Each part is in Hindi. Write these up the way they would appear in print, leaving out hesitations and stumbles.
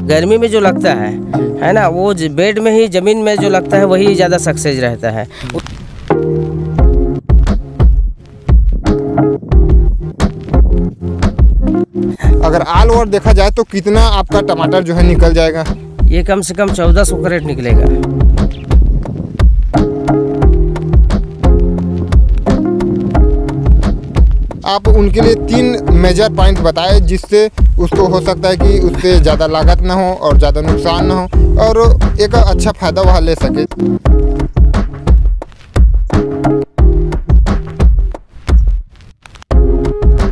गर्मी में जो लगता है ना, वो बेड में ही, ज़मीन में जो लगता है वही ज़्यादा सक्सेस रहता है। अगर ऑल ओवर देखा जाए तो कितना आपका टमाटर जो है निकल जाएगा? ये कम से कम 1400 कैरेट निकलेगा। आप उनके लिए 3 मेजर पॉइंट बताएं जिससे उसको हो सकता है कि उससे ज़्यादा लागत ना हो और ज़्यादा नुकसान ना हो और एक अच्छा फ़ायदा वह ले सके।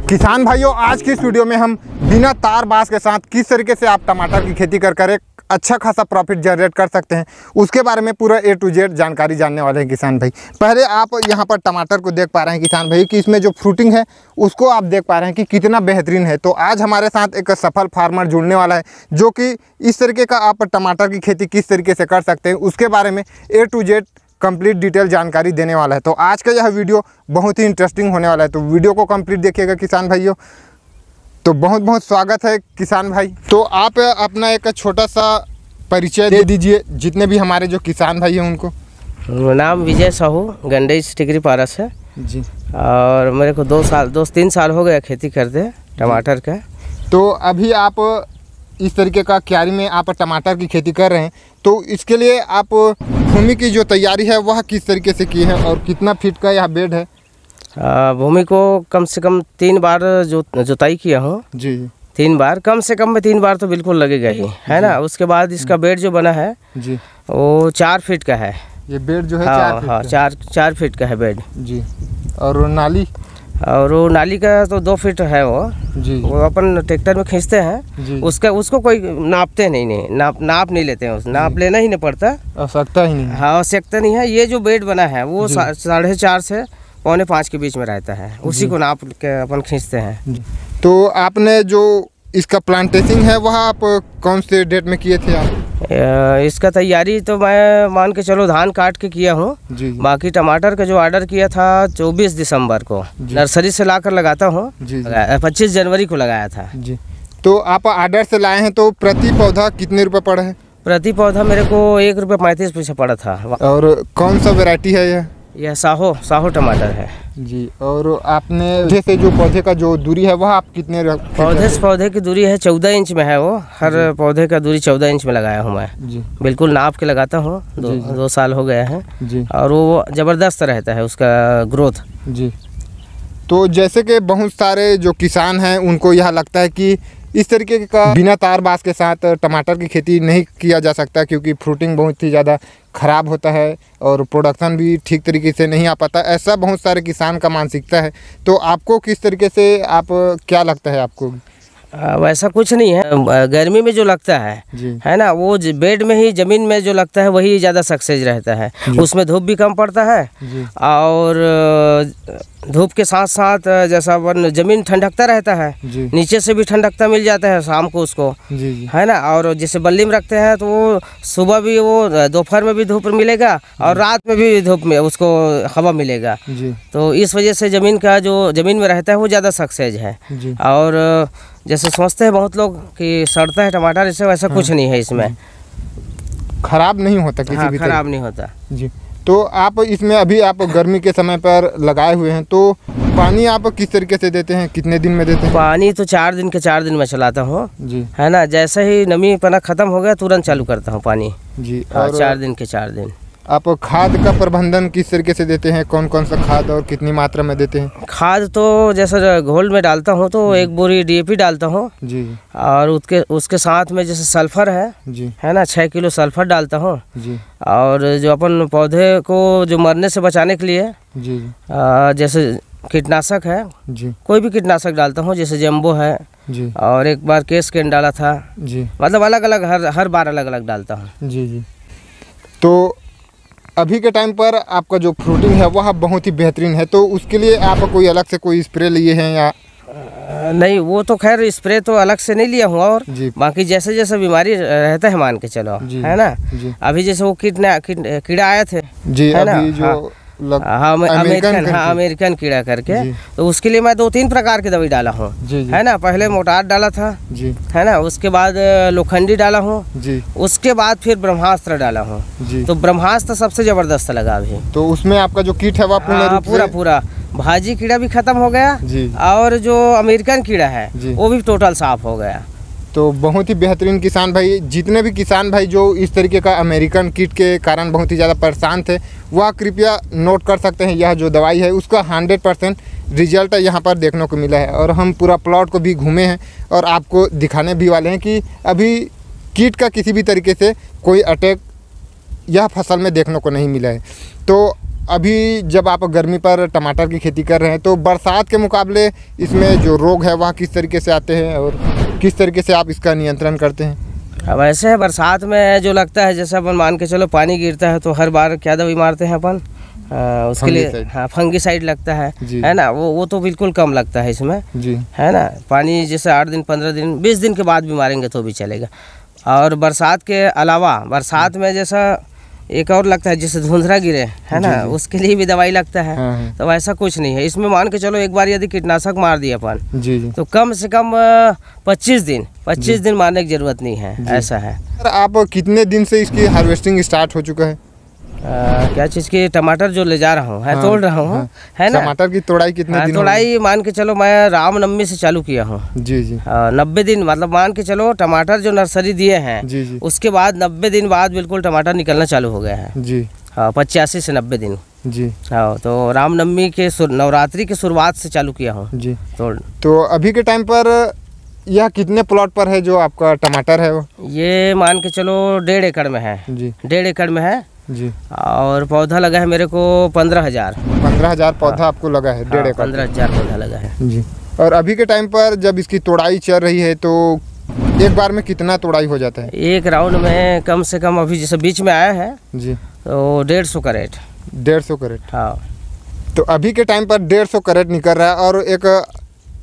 किसान भाइयों, आज की इस वीडियो में हम बिना तार बांस के साथ किस तरीके से आप टमाटर की खेती कर एक अच्छा खासा प्रॉफिट जनरेट कर सकते हैं उसके बारे में पूरा A to Z जानकारी जानने वाले हैं किसान भाई। पहले आप यहाँ पर टमाटर को देख पा रहे हैं किसान भाई कि इसमें जो फ्रूटिंग है उसको आप देख पा रहे हैं कि कितना बेहतरीन है। तो आज हमारे साथ एक सफल फार्मर जुड़ने वाला है जो कि इस तरीके का आप टमाटर की खेती किस तरीके से कर सकते हैं उसके बारे में A to Z complete detail जानकारी देने वाला है। तो आज का यह वीडियो बहुत ही इंटरेस्टिंग होने वाला है, तो वीडियो को कंप्लीट देखिएगा किसान भाइयों। तो बहुत बहुत स्वागत है किसान भाई। तो आप अपना एक छोटा सा परिचय दे दीजिए जितने भी हमारे जो किसान भाई हैं उनको। नाम विजय साहू, गंडेज टिकरी पारा से जी। और मेरे को 2-3 साल हो गया खेती करते टमाटर का। तो अभी आप इस तरीके का क्यारी में आप टमाटर की खेती कर रहे हैं, तो इसके लिए आप भूमि की जो तैयारी है वह किस तरीके से की है और कितना फीट का यह बेड है? भूमि को कम से कम 3 बार जुताई किया हूँ जी। 3 बार, कम से कम में 3 बार तो बिल्कुल लगेगा ही, है ना। उसके बाद इसका बेड जो बना है जी वो 4 फीट का है। ये बेड जो है 4 फीट का है बेड जी। और नाली? और वो नाली का तो 2 फीट है वो जी। वो अपन ट्रैक्टर में खींचते हैं उसको कोई नापते नहीं, नाप नहीं लेते हैं, नाप लेना ही नहीं पड़ता, आवश्यकता ही नहीं। हाँ, आवश्यकता नहीं है। ये जो बेड बना है वो 4.5 से 4.25 के बीच में रहता है, उसी को नाप के अपन खींचते हैं। तो आपने जो इसका प्लांटेशन है वह आप कौन से डेट में किए थे आप? इसका तैयारी तो मैं मान के चलो धान काट के किया हूँ। बाकी टमाटर का जो ऑर्डर किया था 24 दिसंबर को नर्सरी से लाकर लगाता हूँ, 25 जनवरी को लगाया था जी। तो आप ऑर्डर से लाए हैं, तो प्रति पौधा कितने रुपए पड़ा है? प्रति पौधा मेरे को ₹1.35 पड़ा था। और कौन सा वेराइटी है यह साहो टमाटर है जी। और आपने जैसे जो पौधे का जो दूरी है वह आप कितने पौधे से पौधे की दूरी है 14 इंच में है वो, हर पौधे का दूरी 14 इंच में लगाया हूँ मैं जी। बिल्कुल नाप के लगाता हूँ, 2 साल हो गए हैं जी। और वो ज़बरदस्त रहता है उसका ग्रोथ जी। तो जैसे कि बहुत सारे जो किसान हैं उनको यह लगता है कि इस तरीके का बिना तार बांस के साथ टमाटर की खेती नहीं किया जा सकता क्योंकि फ्रूटिंग बहुत ही ज़्यादा ख़राब होता है और प्रोडक्शन भी ठीक तरीके से नहीं आ पाता, ऐसा बहुत सारे किसान का मानसिकता है। तो आपको किस तरीके से आप क्या लगता है आपको? वैसा कुछ नहीं है। गर्मी में जो लगता है ना, वो बेड में ही, ज़मीन में जो लगता है वही ज़्यादा सक्सेस रहता है। उसमें धूप भी कम पड़ता है और धूप के साथ साथ जैसा ज़मीन ठंडकता रहता है, नीचे से भी ठंडकता मिल जाता है शाम को उसको, है ना। और जैसे बल्ली में रखते हैं तो वो सुबह भी, वो दोपहर में भी धूप मिलेगा और रात में भी धूप में उसको हवा मिलेगा। तो इस वजह से ज़मीन का जो ज़मीन में रहता है वो ज़्यादा सक्सेस है। और जैसे सोचते हैं बहुत लोग कि सड़ता है टमाटर, इससे वैसा कुछ नहीं है, इसमें खराब नहीं होता किसी भी खराब नहीं होता जी। तो आप इसमें अभी आप गर्मी के समय पर लगाए हुए हैं, तो पानी आप किस तरीके से देते हैं, कितने दिन में देते हैं? पानी तो 4 दिन के 4 दिन में चलाता हूँ जी, है ना। जैसे ही नमी पना खत्म हो गया तुरंत चालू करता हूँ पानी जी। और 4 दिन के 4 दिन। आप खाद का प्रबंधन किस तरीके से देते हैं, कौन कौन सा खाद और कितनी मात्रा में देते हैं? खाद तो जैसे घोल में डालता हूँ तो 1 बोरी DAP डालता हूँ जी। और उसके साथ में जैसे सल्फर है जी, है ना, 6 किलो सल्फर डालता हूँ जी। और जो अपन पौधे को जो मरने से बचाने के लिए जी, जैसे कीटनाशक है जी, कोई भी कीटनाशक डालता हूँ, जैसे जम्बो है जी। और एक बार केसकेन डाला था जी। मतलब अलग अलग हर बार अलग अलग डालता हूँ जी जी। तो अभी के टाइम पर आपका जो फ्रूटिंग है वह बहुत ही बेहतरीन है, तो उसके लिए आप कोई अलग से कोई स्प्रे लिए हैं या नहीं? वो तो खैर स्प्रे तो अलग से नहीं लिया हूँ, और बाकी जैसे जैसे बीमारी रहता है मान के चलो, है ना। अभी जैसे वो कीड़ा आए थे जी, है ना, जो हाँ अमेरिकन कीड़ा करके। तो उसके लिए मैं 2-3 प्रकार की दवाई डाला हूँ, है ना। पहले मोटार डाला था जी, है ना। उसके बाद लोखंडी डाला हूँ जी, उसके बाद फिर ब्रह्मास्त्र डाला हूँ जी। तो ब्रह्मास्त्र सबसे जबरदस्त लगा अभी। तो उसमें आपका जो कीट है वो पूरा भाजी कीड़ा भी खत्म हो गया जी, और जो अमेरिकन कीड़ा है वो भी टोटल साफ हो गया। तो बहुत ही बेहतरीन किसान भाई। जितने भी किसान भाई जो इस तरीके का अमेरिकन कीट के कारण बहुत ही ज़्यादा परेशान थे, वह कृपया नोट कर सकते हैं। यह जो दवाई है उसका 100% रिजल्ट यहाँ पर देखने को मिला है। और हम पूरा प्लॉट को भी घूमे हैं और आपको दिखाने भी वाले हैं कि अभी कीट का किसी भी तरीके से कोई अटैक यह फसल में देखने को नहीं मिला है। तो अभी जब आप गर्मी पर टमाटर की खेती कर रहे हैं तो बरसात के मुकाबले इसमें जो रोग है वह किस तरीके से आते हैं और किस तरीके से आप इसका नियंत्रण करते हैं? अब ऐसे है, बरसात में जो लगता है, जैसे अपन मान के चलो पानी गिरता है तो हर बार क्या दवाई मारते हैं अपन उसके लिए? हाँ, फंगीसाइड लगता है ना। वो तो बिल्कुल कम लगता है इसमें जी, है ना। पानी जैसे 8 दिन 15 दिन 20 दिन के बाद भी मारेंगे तो भी चलेगा। और बरसात के अलावा बरसात में जैसा एक और लगता है, जैसे धुंधला गिरे, है ना, उसके लिए भी दवाई लगता है। तो ऐसा कुछ नहीं है इसमें। मान के चलो एक बार यदि कीटनाशक मार दिया अपन जी, तो कम से कम 25 दिन मारने की जरूरत नहीं है, ऐसा है। आप कितने दिन से इसकी हार्वेस्टिंग स्टार्ट हो चुका है? क्या चीज़ की? टमाटर जो ले जा रहा हूँ, तोड़ रहा हूँ, है ना। टमाटर की तोड़ाई कितने दिन? तोड़ाई मान के चलो मैं रामनवमी से चालू किया हूँ जी जी। 90 दिन मतलब मान के चलो, टमाटर जो नर्सरी दिए हैं जी जी, उसके बाद 90 दिन बाद बिल्कुल टमाटर निकलना चालू हो गया है जी। हाँ, 85 से 90 दिन जी। हाँ, तो रामनवमी के नवरात्रि के शुरुआत से चालू किया हूँ जी तोड़। तो अभी के टाइम पर यह कितने प्लॉट पर है जो आपका टमाटर है? वो ये मान के चलो 1.5 एकड़ में है जी। 1.5 एकड़ में है जी। और पौधा लगा है मेरे को 15,000 पौधा आपको लगा है? 1.5 एकड़ 15,000 पौधा लगा है जी। और अभी के टाइम पर जब इसकी तोड़ाई चल रही है तो एक बार में कितना तोड़ाई हो जाता है? एक राउंड में कम से कम अभी जैसे बीच में आया है जी, तो 150 कैरेट। 150 कैरेट? हाँ। तो अभी के टाइम पर 150 कैरेट निकल रहा है और एक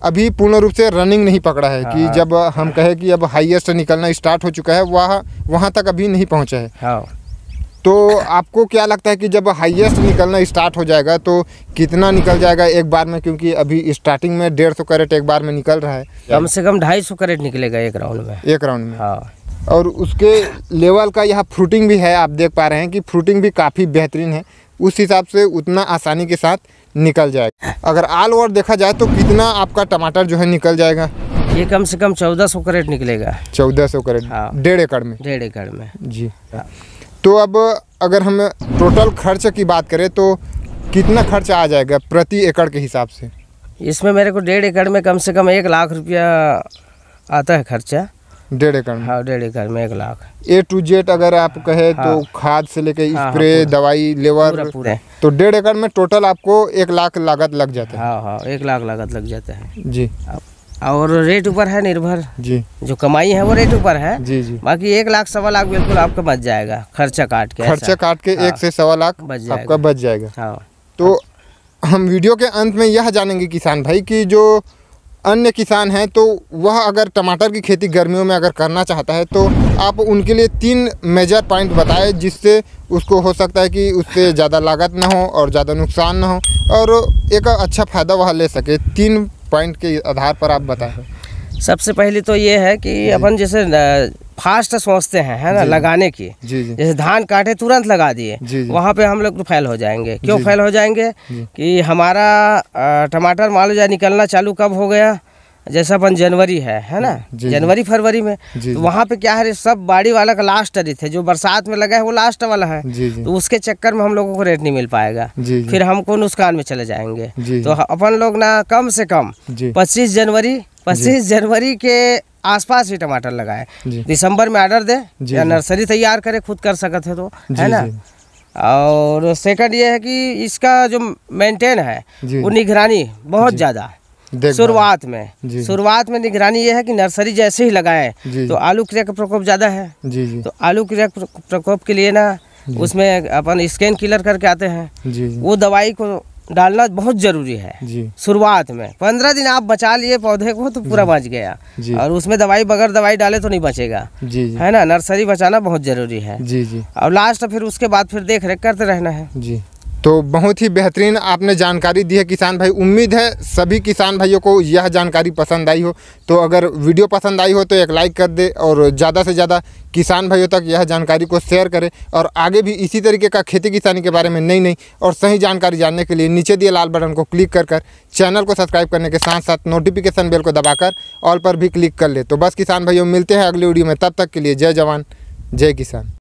अभी पूर्ण रूप से रनिंग नहीं पकड़ा है कि जब हम कहें कि अब हाईएस्ट निकलना स्टार्ट हो चुका है, वहाँ तक अभी नहीं पहुँचा है। हाँ। तो आपको क्या लगता है कि जब हाईएस्ट निकलना स्टार्ट हो जाएगा तो कितना निकल जाएगा एक बार में? क्योंकि अभी स्टार्टिंग में 150 कैरेट एक बार में निकल रहा है। कम से कम 250 कैरेट निकलेगा एक राउंड में। एक राउंड में? हाँ। और उसके लेवल का यहाँ फ्रूटिंग भी है, आप देख पा रहे हैं कि फ्रूटिंग भी काफ़ी बेहतरीन है। उस हिसाब से उतना आसानी के साथ निकल जाएगा। अगर ऑल ओवर देखा जाए तो कितना आपका टमाटर जो है निकल जाएगा? ये कम से कम 1400 कैरेट निकलेगा। 1400 कैरेट? हाँ। 1.5 एकड़ में? 1.5 एकड़ में जी। तो अब अगर हम टोटल खर्च की बात करें तो कितना खर्च आ जाएगा प्रति एकड़ के हिसाब से? इसमें मेरे को 1.5 एकड़ में कम से कम 1 लाख रुपया आता है खर्चा। 1.5 एकड़ में? हाँ, 1.5 एकड़ में 1 लाख। A to Z अगर आप कहे तो खाद से लेके स्प्रे, दवाई, लेबर, पूरे तो 1.5 एकड़ में टोटल आपको 1 लाख लागत लग जाता है। हाँ, 1 लाख लागत लग जाता है जी। और रेट ऊपर है निर्भर जी, जो कमाई है वो रेट ऊपर है जी जी। बाकी 1 लाख 1.25 लाख बिल्कुल आपका बच जाएगा खर्चा काट के। 1 से 1.25 लाख आपका बच जाएगा। हाँ। तो हम वीडियो के अंत में यह जानेंगे किसान भाई कि जो अन्य किसान हैं तो वह अगर टमाटर की खेती गर्मियों में अगर करना चाहता है तो आप उनके लिए 3 मेजर पॉइंट बताएं जिससे उसको हो सकता है कि उससे ज़्यादा लागत ना हो और ज़्यादा नुकसान ना हो और एक अच्छा फ़ायदा वह ले सके। 3 पॉइंट के आधार पर आप बताएं। सबसे पहले तो ये है कि अपन जैसे फास्ट सोचते हैं, है ना, लगाने की जी जी। जैसे धान काटे तुरंत लगा दिए, वहाँ पे हम लोग तो फेल हो जाएंगे। क्यों फेल हो जाएंगे? कि हमारा टमाटर मान लो निकलना चालू कब हो गया, जैसा अपन जनवरी है ना, जनवरी फरवरी में, तो वहाँ पे क्या है, सब बाड़ी वाला का लास्ट थे, जो बरसात में लगा है वो लास्ट वाला है, तो उसके चक्कर में हम लोगों को रेट नहीं मिल पाएगा, फिर हमको नुकसान में चले जाएंगे। तो अपन लोग ना कम से कम 25 जनवरी के आसपास ही टमाटर लगाए। दिसंबर में ऑर्डर दे या नर्सरी तैयार करे, खुद कर सकते है तो, है ना। और सेकंड ये है कि इसका जो मेंटेन है वो निगरानी बहुत ज़्यादा शुरुआत में निगरानी ये है कि नर्सरी जैसे ही लगाए तो आलू कीड़ा का प्रकोप ज़्यादा है तो आलू कीड़ा प्रकोप के लिए ना उसमें अपन स्कैन किलर करके आते हैं, वो दवाई को डालना बहुत जरूरी है। शुरुआत में 15 दिन आप बचा लिए पौधे को तो पूरा बच गया, और उसमें दवाई बगैर दवाई डाले तो नहीं बचेगा, है ना। नर्सरी बचाना बहुत जरूरी है। और लास्ट फिर उसके बाद फिर देख रेख करते रहना है। तो बहुत ही बेहतरीन आपने जानकारी दी है किसान भाई। उम्मीद है सभी किसान भाइयों को यह जानकारी पसंद आई हो। तो अगर वीडियो पसंद आई हो तो एक लाइक कर दे और ज़्यादा से ज़्यादा किसान भाइयों तक यह जानकारी को शेयर करें। और आगे भी इसी तरीके का खेती किसानी के बारे में नई नई और सही जानकारी जानने के लिए नीचे दिए लाल बटन को क्लिक कर चैनल को सब्सक्राइब करने के साथ साथ नोटिफिकेशन बेल को दबाकर ऑल पर भी क्लिक कर ले। तो बस किसान भाइयों, मिलते हैं अगली वीडियो में, तब तक के लिए जय जवान जय किसान।